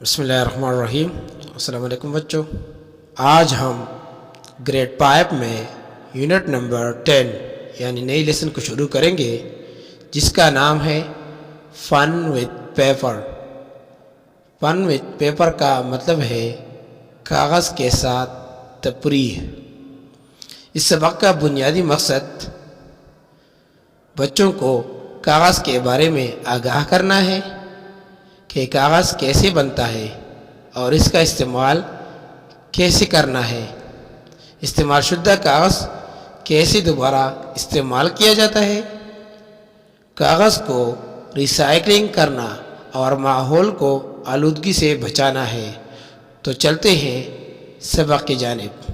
بسم اللہ الرحمن الرحیم۔ السلام علیکم بچوں، آج ہم گریڈ 5 میں یونٹ نمبر 10 یعنی نئی لیسن کو شروع کریں گے جس کا نام ہے fun with paper. Fun with paper کا مطلب ہے کاغذ کے ساتھ تفریح۔ اس سبق کا بنیادی مقصد بچوں کو کاغذ کے بارے میں آگاہ کرنا ہے کہ کاغذ کیسے بنتا ہے اور اس کا استعمال کیسے کرنا ہے، استعمال شدہ کاغذ کیسے دوبارہ استعمال کیا جاتا ہے، کاغذ کو ریسائکلنگ کرنا اور ماحول کو آلودگی سے بچانا ہے۔ تو چلتے ہیں سبق کی جانب۔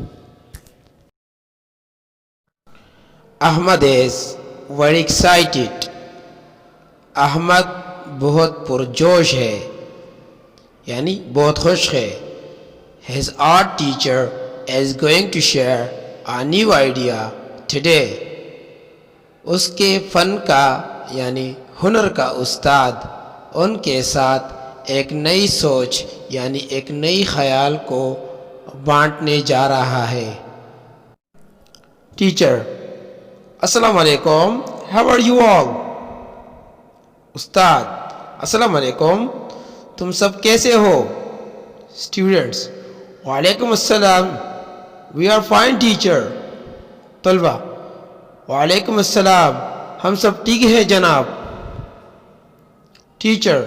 Ahmad is very excited۔ Ahmad بہت پرجوش ہے یعنی بہت خوش ہے۔ His art teacher is going to share a new idea today۔ اس کے فن کا یعنی ہنر کا استاد ان کے ساتھ ایک نئی سوچ یعنی ایک نئی خیال کو بانٹنے جا رہا ہے۔ ٹیچر: السلام علیکم، how are you all؟ استاد: السلام علیکم، تم سب کیسے ہو؟ اسٹوڈنٹس: وعلیکم السلام، وی آر فائن ٹیچر۔ طلبہ: وعلیکم السلام، ہم سب ٹھیک ہیں جناب۔ Teacher: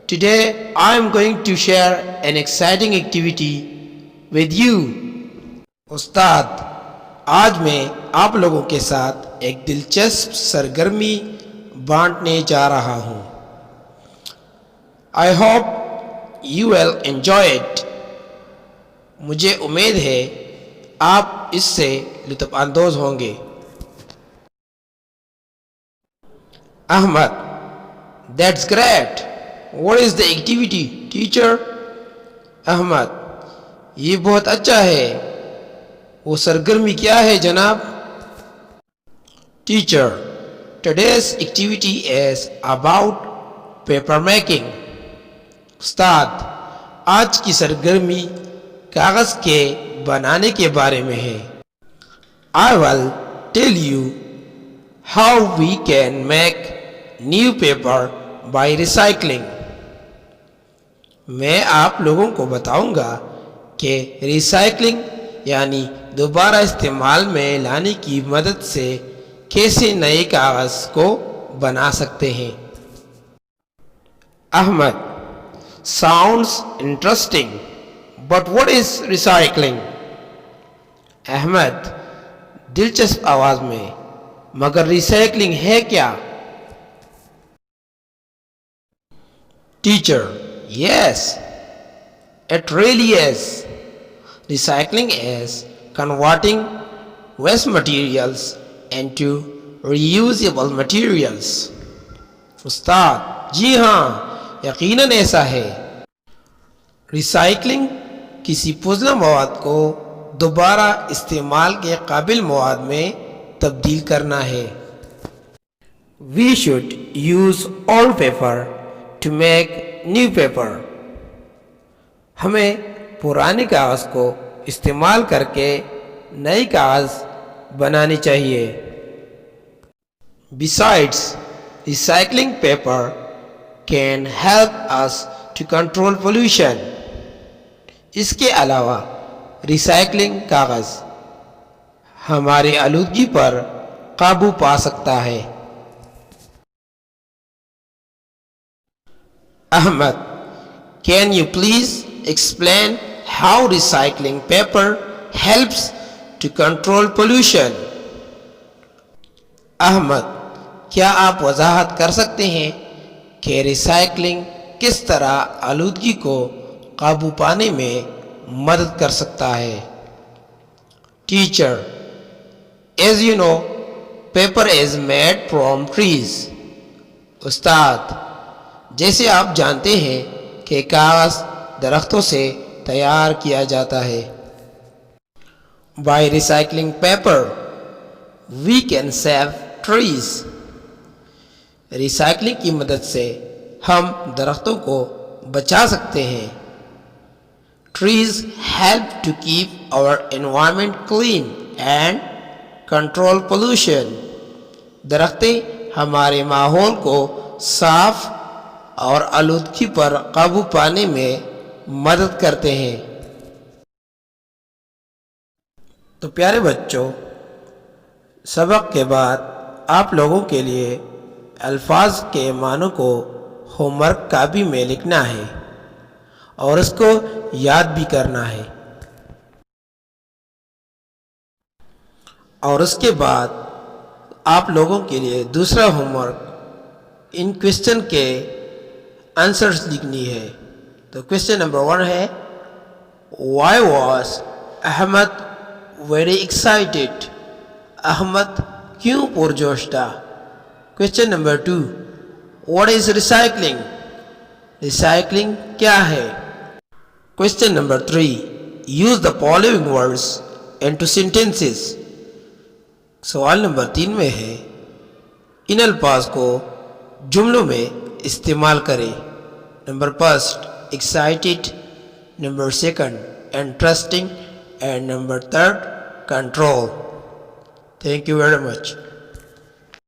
today I am going to share an exciting activity with you. استاد: آج میں آپ لوگوں کے ساتھ ایک دلچسپ سرگرمی بانٹنے جا رہا ہوں۔ I hope you will enjoy it۔ مجھے امید ہے آپ اس سے لطف اندوز ہوں گے۔ Ahmad: That's great۔ What is the activity, teacher؟ Ahmad: یہ بہت اچھا ہے، وہ سرگرمی کیا ہے جناب؟ Teacher: Today's activity is about paper making۔ استاد: آج کی سرگرمی کاغذ کے بنانے کے بارے میں ہے۔ I will tell you how we can make new paper by recycling۔ میں آپ لوگوں کو بتاؤں گا کہ ریسائکلنگ یعنی دوبارہ استعمال میں لانے کی مدد سے کیسے نئے کاغذ کو بنا سکتے ہیں۔ Ahmad: Sounds interesting, but what is recycling؟ Ahmad: دلچسپ آواز میں، مگر ریسائکلنگ ہے کیا؟ Teacher: Yes, it really is۔ Recycling is converting waste materials into reusable materials۔ استاد: جی ہاں، یقیناً ایسا ہے۔ ریسائکلنگ کسی پوزلہ مواد کو دوبارہ استعمال کے قابل مواد میں تبدیل کرنا ہے۔ We should use old paper to make new paper۔ ہمیں پرانے کاغذ کو استعمال کر کے نئی کاغذ بنانی چاہیے۔ Besides, recycling paper can help us to control pollution۔ اس کے علاوہ ریسائکلنگ کاغذ ہماری آلودگی پر قابو پا سکتا ہے۔ Ahmad: Can you please explain how recycling paper helps to control pollution؟ Ahmad: کیا آپ وضاحت کر سکتے ہیں کہ ریسائکلنگ کس طرح آلودگی کو قابو پانے میں مدد کر سکتا ہے؟ Teacher: As you know, paper is made from trees۔ استاد: جیسے آپ جانتے ہیں کہ کاغذ درختوں سے تیار کیا جاتا ہے۔ By recycling paper, we can save trees۔ Recycling کی مدد سے ہم درختوں کو بچا سکتے ہیں۔ Trees help to keep our environment clean and control pollution. درختیں ہمارے ماحول کو صاف اور آلودگی پر قابو پانے میں مدد کرتے ہیں۔ تو پیارے بچوں، سبق کے بعد آپ لوگوں کے لیے الفاظ کے معنوں کو ہوم ورک کاپی میں لکھنا ہے اور اس کو یاد بھی کرنا ہے، اور اس کے بعد آپ لوگوں کے لیے دوسرا ہوم ورک ان کوشچن کے آنسرز لکھنی ہے۔ تو کوشچن نمبر 1 ہے Why was Ahmad very excited؟ Ahmad کیوں پرجوش تھا؟ Question number 2 What is recycling؟ Recycling کیا ہے؟ Question number 3 Use the following words into sentences۔ سوال نمبر 3 میں ہے ان الفاظ کو جملوں میں استعمال کریں۔ Number 1 excited، number 2 interesting، and number 3 control۔ Thank you very much.